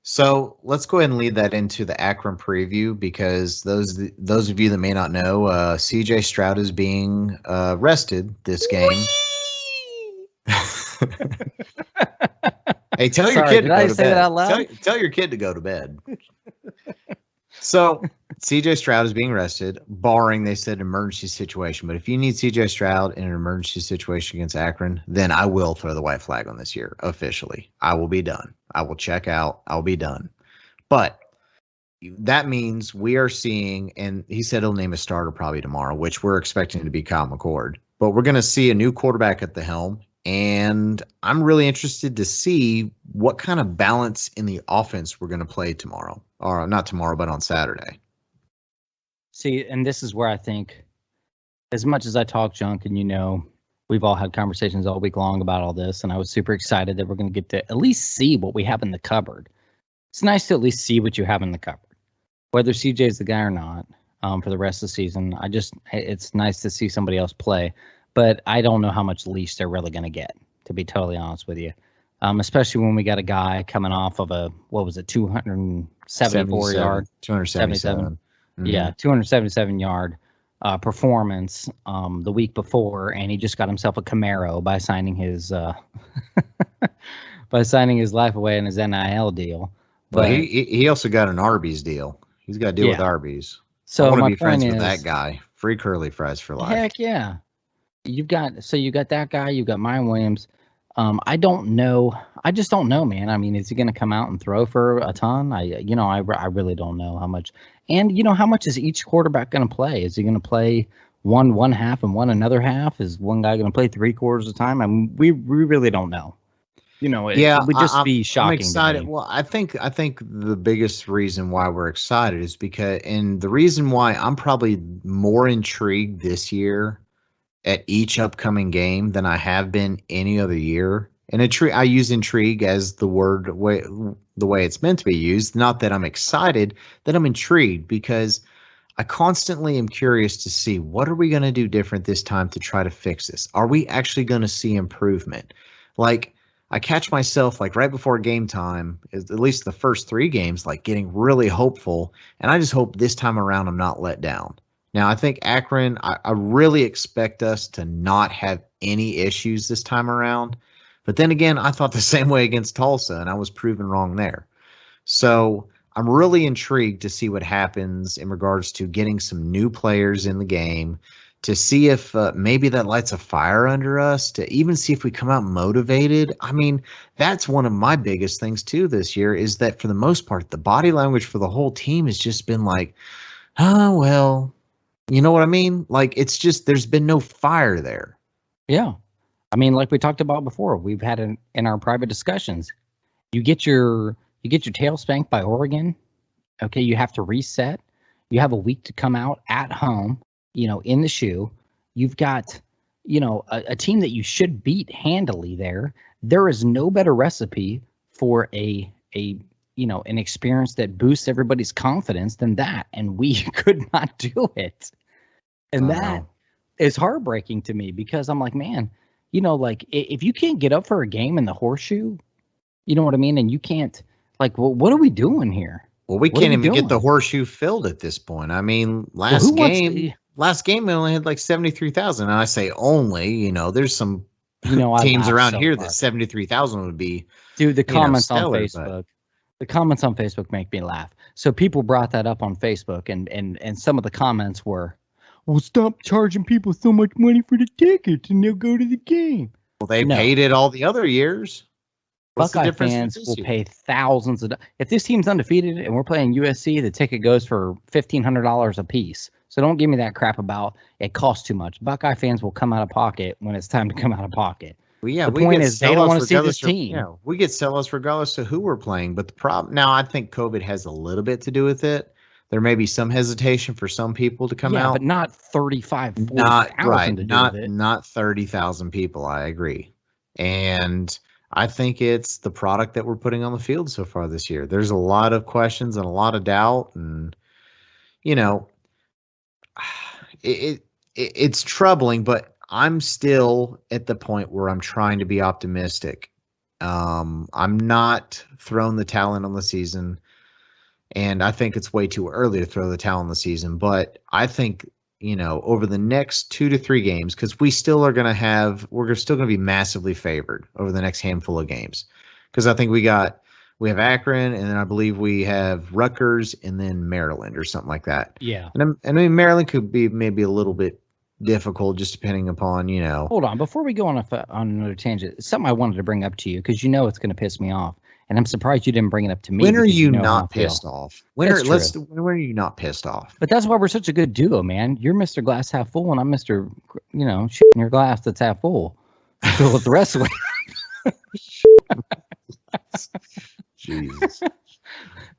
So let's go ahead and lead that into the Akron preview because those of you that may not know, C.J. Stroud is being rested this game. Hey, tell your Sorry, kid did to I go to say bed. that out loud? Tell your kid to go to bed. So CJ Stroud is being rested, barring they said emergency situation. But if you need CJ Stroud in an emergency situation against Akron, then I will throw the white flag on this year officially. I will be done. I will check out. I'll be done. But that means we are seeing, and he said he'll name a starter probably tomorrow, which we're expecting to be Kyle McCord. But we're going to see a new quarterback at the helm. And I'm really interested to see what kind of balance in the offense we're going to play tomorrow, or not tomorrow, but on Saturday. See, and this is where I think, as much as I talk junk, and we've all had conversations all week long about all this, and I was super excited that we're going to get to at least see what we have in the cupboard. It's nice to at least see what you have in the cupboard, whether CJ is the guy or not, for the rest of the season. It's nice to see somebody else play, but I don't know how much leash they're really going to get, to be totally honest with you. Especially when we got a guy coming off of 274 yard, 277. Yeah, 277 yard performance the week before, and he just got himself a Camaro by signing his life away in his NIL deal. But he also got an Arby's deal. He's got a deal with Arby's. So I want to my be friends point with is, that guy. Free curly fries for life. heck yeah. You got that guy, you got Mine Williams. I don't know. I just don't know, man. I mean, is he going to come out and throw for a ton? I really don't know how much. And how much is each quarterback going to play? Is he going to play one half and one another half? Is one guy going to play 3/4 of the time? I mean, we really don't know. It would just be shocking. I'm excited. To me. Well, I think the biggest reason why we're excited is because, and the reason why I'm probably more intrigued this year at each upcoming game than I have been any other year. And I use intrigue as the way it's meant to be used. Not that I'm excited, that I'm intrigued because I constantly am curious to see what are we going to do different this time to try to fix this. Are we actually going to see improvement? Like I catch myself like right before game time, at least the first 3 games, like getting really hopeful, and I just hope this time around I'm not let down. Now, I think Akron, I really expect us to not have any issues this time around. But then again, I thought the same way against Tulsa, and I was proven wrong there. So I'm really intrigued to see what happens in regards to getting some new players in the game, to see if maybe that lights a fire under us, to even see if we come out motivated. I mean, that's one of my biggest things too this year is that for the most part, the body language for the whole team has just been like, oh, well, you know what I mean? Like, it's just, there's been no fire there. Yeah. I mean, like we talked about before, we've had in our private discussions, you get your tail spanked by Oregon. Okay. You have to reset. You have a week to come out at home, in the shoe. You've got, a team that you should beat handily there. There is no better recipe for a an experience that boosts everybody's confidence than that. And we could not do it. And I that know. is heartbreaking to me because I'm like, man, like if you can't get up for a game in the horseshoe, you know what I mean? And you can't, like, well, what are we doing here? Well, we What are can't we even get the doing? horseshoe filled at this point. I mean, Well, who wants to, last game we only had like 73,000. And I say only, there's some I teams laugh around so here that hard. 73,000 would be, Dude, stellar, but the comments on Facebook make me laugh. So people brought that up on Facebook, and some of the comments were, well, stop charging people so much money for the tickets and they'll go to the game. well, they No. paid it all the other years. What's the Buckeye difference with fans this will year? pay thousands of dollars. If this team's undefeated and we're playing USC, the ticket goes for $1,500 a piece. So don't give me that crap about it costs too much. Buckeye fans will come out of pocket when it's time to come out of pocket. Well, yeah, The we point get is they don't want sellouts to see this regardless of team. we get sellouts regardless of who we're playing. But the problem now, I think COVID has a little bit to do with it. There may be some hesitation for some people to come Yeah, but out. not 35, Not 40,000 right, to do with not it. not 30,000 people. I agree, and I think it's the product that we're putting on the field so far this year. There's a lot of questions and a lot of doubt, and you know, it's troubling. But I'm still at the point where I'm trying to be optimistic. I'm not throwing the towel in on the season, and I think it's way too early to throw the towel in the season. But I think over the next 2 to 3 games, because we're still going to be massively favored over the next handful of games, because I think we have Akron, and then I believe we have Rutgers, and then Maryland or something like that. Yeah. And I mean Maryland could be maybe a little bit difficult, just depending upon. Hold on, before we go on another tangent, something I wanted to bring up to you because it's going to piss me off, and I'm surprised you didn't bring it up to me. When are because you how I not feel. pissed off? When are you not pissed off? But that's why we're such a good duo, man. You're Mr. Glass Half Full, and I'm Mr. Shit in your glass that's half full. Fill it the rest of it. Jesus.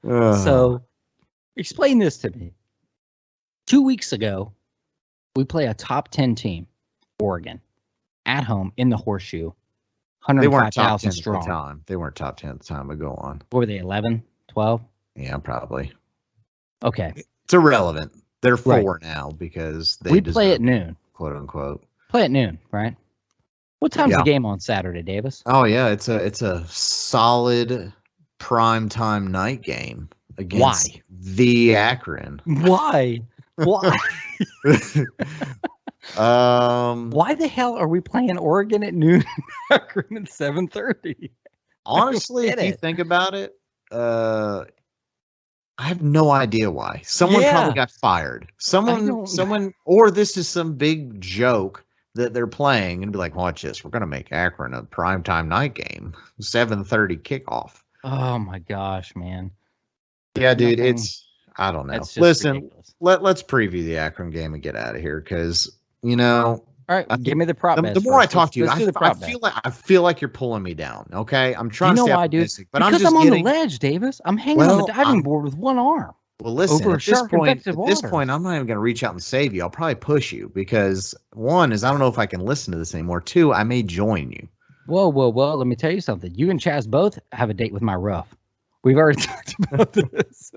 So, explain this to me. 2 weeks ago, we play a top 10 team, Oregon, at home in the Horseshoe. They weren't top 105,000 10 strong. at the time. They weren't top 10 at the time, but go on. What were they, 11, 12? Yeah, probably. Okay. It's irrelevant. They're 4 Right. now because we play at noon. Quote unquote. Play at noon, right? What time's Yeah. the game on Saturday, Davis? Oh yeah, it's a solid prime time night game against the Akron. Why? Why? Why the hell are we playing Oregon at noon, Akron at 7:30? Honestly, if you think about it, I have no idea why. Someone probably got fired. Someone, or this is some big joke that they're playing and be like, watch this. We're going to make Akron a primetime night game, 7:30 kickoff. Oh my gosh, man. Yeah, dude, I don't know. Listen, ridiculous. let's preview the Akron game and get out of here because, all right, give me the prop bets. The more first. I talk to you, let's do the prop I feel like you're pulling me down. Okay, I'm trying to stay optimistic, but because I'm on the ledge, Davis. I'm hanging on the diving board with one arm. Well, listen, over at this point, I'm not even going to reach out and save you. I'll probably push you because one is I don't know if I can listen to this anymore. Two, I may join you. Whoa. Let me tell you something. You and Chaz both have a date with my rough. We've already talked about this.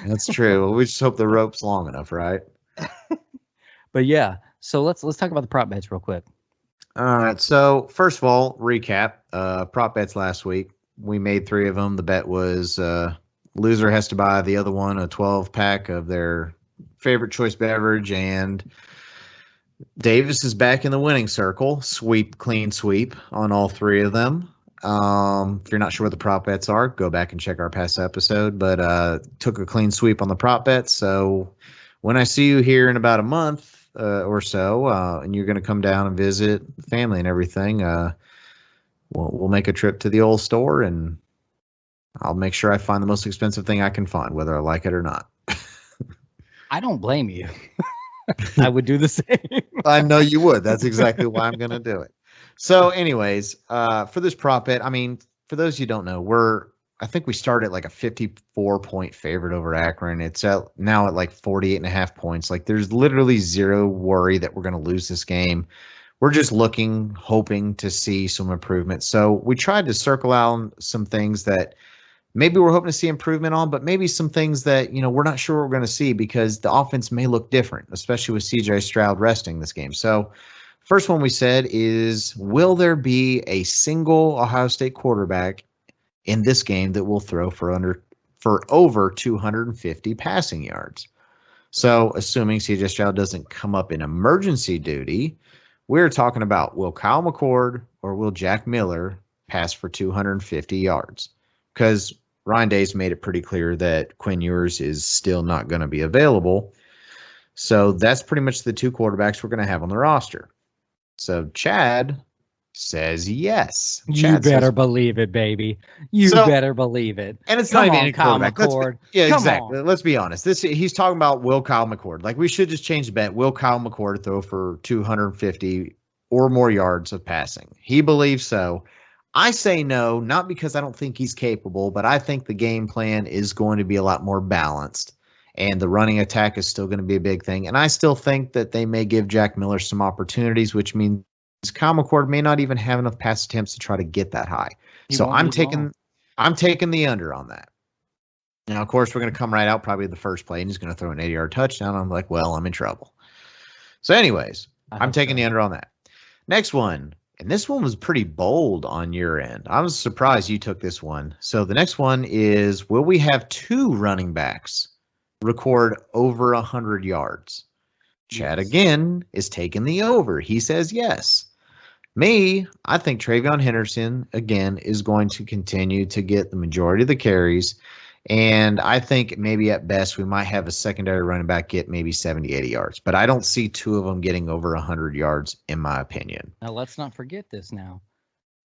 That's true. We just hope the rope's long enough, right? But yeah, so let's talk about the prop bets real quick. All right. So first of all, recap. Prop bets last week. We made 3 of them. The bet was loser has to buy the other one a 12-pack of their favorite choice beverage, and Davis is back in the winning circle. Clean sweep on all 3 of them. If you're not sure what the prop bets are, go back and check our past episode. But took a clean sweep on the prop bets. So when I see you here in about a month or so, and you're going to come down and visit family and everything, we'll make a trip to the old store, and I'll make sure I find the most expensive thing I can find, whether I like it or not. I don't blame you. I would do the same. I know you would. That's exactly why I'm going to do it. So anyways, for this prop bet, I mean, for those you don't know, I think we started like a 54-point favorite over Akron. It's now at like 48.5 points. Like there's literally zero worry that we're going to lose this game. We're just hoping to see some improvement. So we tried to circle out some things that maybe we're hoping to see improvement on, but maybe some things that, we're not sure we're going to see because the offense may look different, especially with CJ Stroud resting this game. So, first one we said is, will there be a single Ohio State quarterback in this game that will throw for over 250 passing yards? So, assuming CJ Stroud doesn't come up in emergency duty, we're talking about, will Kyle McCord or will Jack Miller pass for 250 yards? Because Ryan Day's made it pretty clear that Quinn Ewers is still not going to be available. So that's pretty much the two quarterbacks we're going to have on the roster. So Chad says yes. You better believe it, baby. You better believe it. And it's not even any Kyle quarterback. McCord. Yeah, exactly. Let's be honest. He's talking about will Kyle McCord. Like, we should just change the bet. Will Kyle McCord throw for 250 or more yards of passing? He believes so. I say no, not because I don't think he's capable, but I think the game plan is going to be a lot more balanced. And the running attack is still going to be a big thing. And I still think that they may give Jack Miller some opportunities, which means Kyle McCord may not even have enough pass attempts to try to get that high. So I'm taking the under on that. Now, of course, we're going to come right out probably the first play, and he's going to throw an 80-yard touchdown. I'm like, well, I'm in trouble. So anyways, I'm taking the under on that. Next one, and this one was pretty bold on your end. I was surprised you took this one. So the next one is, will we have two running backs record over 100 yards? Chad, again, is taking the over. He says yes. Me, I think TreVeyon Henderson, again, is going to continue to get the majority of the carries. And I think maybe at best we might have a secondary running back get maybe 70, 80 yards. But I don't see two of them getting over 100 yards, in my opinion. Now, let's not forget this now.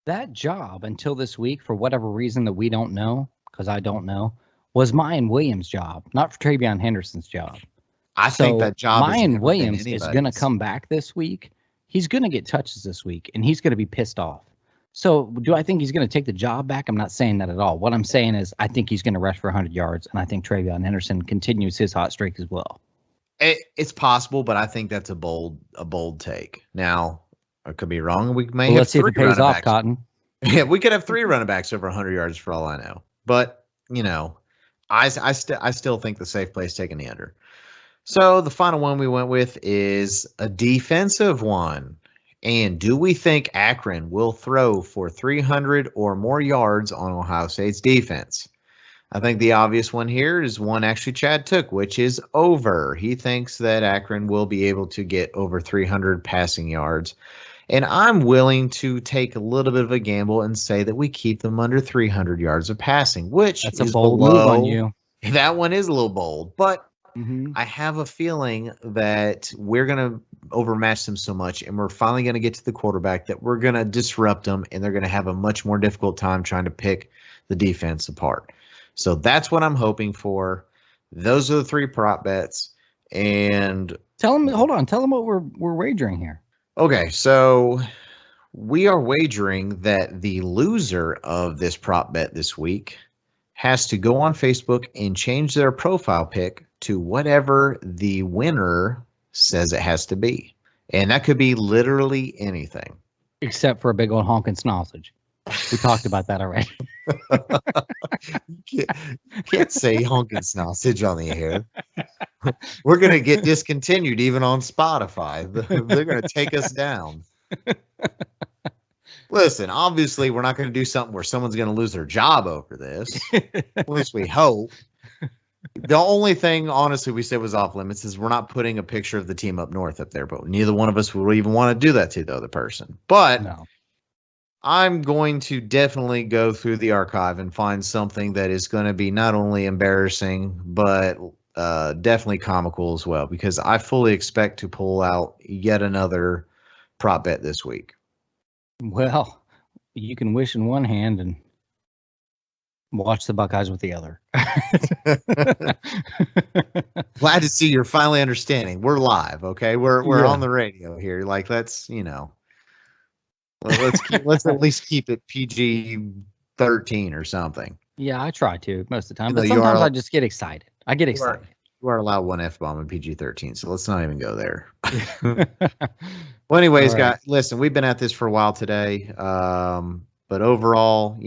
That job until this week, for whatever reason that we don't know, because I don't know, was Mayan Williams' job, not for TreVeyon Henderson's job. I think that job Mayan Williams is going to come back this week. He's going to get touches this week, and he's going to be pissed off. So do I think he's going to take the job back? I'm not saying that at all. What I'm saying is I think he's going to rush for 100 yards, and I think TreVeyon Henderson continues his hot streak as well. It's possible, but I think that's a bold take. Now, I could be wrong. We may have let's see if it pays off, Cotton. Yeah, we could have three running backs over 100 yards for all I know. But, I still think the safe play is taking the under. So the final one we went with is a defensive one. And do we think Akron will throw for 300 or more yards on Ohio State's defense? I think the obvious one here is one actually Chad took, which is over. He thinks that Akron will be able to get over 300 passing yards. And I'm willing to take a little bit of a gamble and say that we keep them under 300 yards of passing, which that's a bold move on you. That one is a little bold, but I have a feeling that we're going to overmatch them so much, and we're finally going to get to the quarterback that we're going to disrupt them, and they're going to have a much more difficult time trying to pick the defense apart. So that's what I'm hoping for. Those are the three prop bets. And tell them what we're wagering here. Okay, so we are wagering that the loser of this prop bet this week has to go on Facebook and change their profile pic to whatever the winner says it has to be. And that could be literally anything. Except for a big old honking sausage. We talked about that already. You can't say honking sausage on the air. We're going to get discontinued even on Spotify. They're going to take us down. Listen, obviously, we're not going to do something where someone's going to lose their job over this. At least we hope. The only thing, honestly, we said was off limits is we're not putting a picture of the team up north up there, but neither one of us would even want to do that to the other person. But no. I'm going to definitely go through the archive and find something that is going to be not only embarrassing, but definitely comical as well, because I fully expect to pull out yet another prop bet this week. Well, you can wish in one hand and watch the Buckeyes with the other. Glad to see you're finally understanding. We're live, okay? We're on the radio here. Like, let's let's at least keep it PG-13 or something. Yeah, I try to most of the time, but sometimes I just get excited. I get excited. You are allowed one F-bomb in PG-13, so let's not even go there. Well, anyways, guys, listen, we've been at this for a while today, but overall,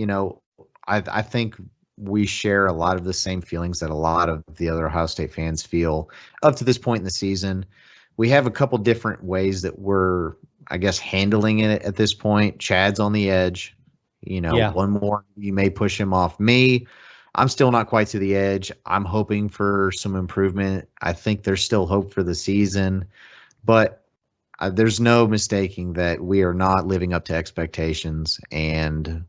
I think we share a lot of the same feelings that a lot of the other Ohio State fans feel up to this point in the season. We have a couple different ways that we're, I guess, handling it at this point. Chad's on the edge. Yeah. One more, you may push him off. Me, I'm still not quite to the edge. I'm hoping for some improvement. I think there's still hope for the season, but there's no mistaking that we are not living up to expectations. And,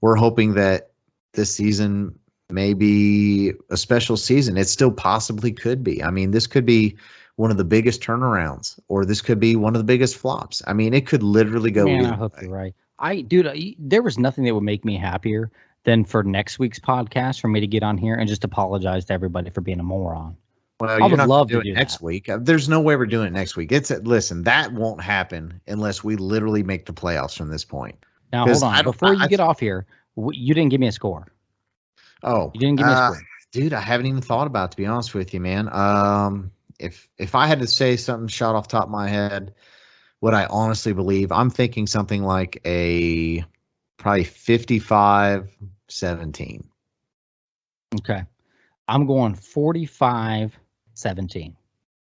we're hoping that this season may be a special season. It still possibly could be. I mean, this could be one of the biggest turnarounds, or this could be one of the biggest flops. I mean, it could literally go Man, either I hope way. you're right. There was nothing that would make me happier than for next week's podcast for me to get on here and just apologize to everybody for being a moron. Well, I you're would not going love to do to it do next that. week. There's no way we're doing it next week. Listen, that won't happen unless we literally make the playoffs from this point. Now, hold Because on. Before you get off here, you didn't give me a score. Oh, You didn't give me a score. dude, I haven't even thought about it, to be honest with you, man. If I had to say something shot off the top of my head, what I honestly believe, I'm thinking something like a probably 55-17. Okay. I'm going 45-17.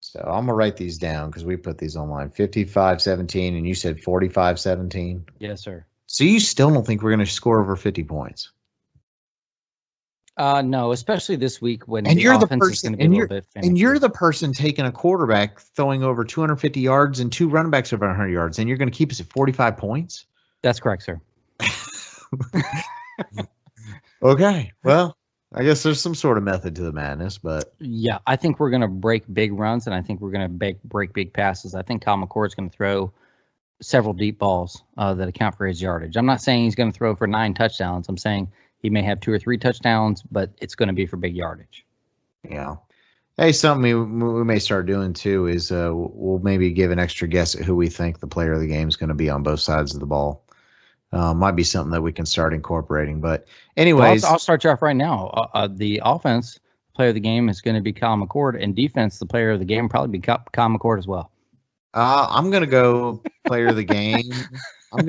So I'm gonna write these down because we put these online. 55-17, and you said 45-17. Yes, sir. So you still don't think we're gonna score over 50 points? No, especially this week when And the you're the offense is person, going to be a little bit finicky. and you're the person taking a quarterback throwing over 250 yards and two running backs over 100 yards, and you're going to keep us at 45 points? That's correct, sir. Okay, well, I guess there's some sort of method to the madness, but Yeah, I think we're going to break big runs, and I think we're going to break big passes. I think Kyle McCord's going to throw several deep balls that account for his yardage. I'm not saying he's going to throw for 9 touchdowns. I'm saying he may have 2 or 3 touchdowns, but it's going to be for big yardage. yeah. Hey, something we may start doing too is we'll maybe give an extra guess at who we think the player of the game is going to be on both sides of the ball. Might be something that we can start incorporating. But anyways, I'll start you off right now. The offense player of the game is going to be Kyle McCord, and defense, the player of the game, probably be Kyle McCord as well. I'm going to go player of the game. I'm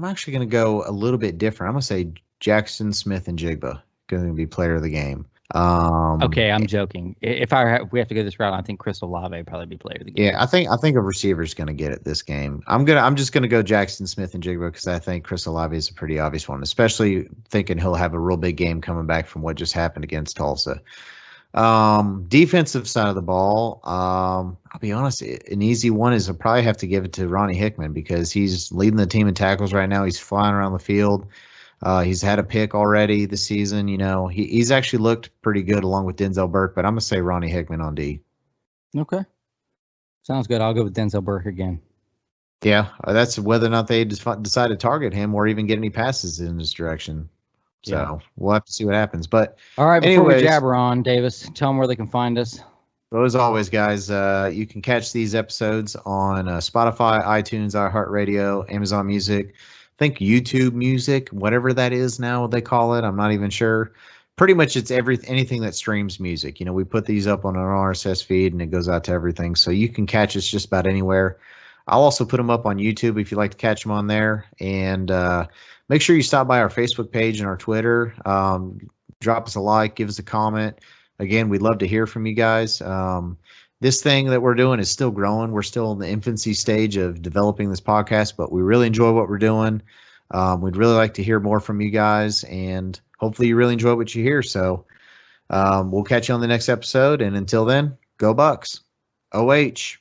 actually going to go a little bit different. I'm going to say Jackson Smith-Njigba going to be player of the game. Okay, I'm joking. If we have to go this route, I think Chris Olave probably be player of the game. Yeah, I think a receiver's going to get it this game. I'm just going to go Jackson Smith-Njigba because I think Chris Olave is a pretty obvious one, especially thinking he'll have a real big game coming back from what just happened against Tulsa. Defensive side of the ball, I'll be honest, an easy one is I'll probably have to give it to Ronnie Hickman because he's leading the team in tackles right now. He's flying around the field. He's had a pick already this season. He's actually looked pretty good along with Denzel Burke, but I'm going to say Ronnie Hickman on D. Okay. Sounds good. I'll go with Denzel Burke again. Yeah, that's whether or not they decide to target him or even get any passes in this direction. So we'll have to see what happens. But all right, before we jabber on, Davis, tell them where they can find us. So as always, guys, you can catch these episodes on Spotify, iTunes, iHeartRadio, Amazon Music. I think YouTube Music, whatever that is now they call it. I'm not even sure. Pretty much it's anything that streams music. We put these up on an RSS feed and it goes out to everything. So you can catch us just about anywhere. I'll also put them up on YouTube if you'd like to catch them on there. And make sure you stop by our Facebook page and our Twitter. Drop us a like, give us a comment. Again, we'd love to hear from you guys. This thing that we're doing is still growing. We're still in the infancy stage of developing this podcast, but we really enjoy what we're doing. We'd really like to hear more from you guys, and hopefully you really enjoy what you hear. So we'll catch you on the next episode, and until then, go Bucks. OH.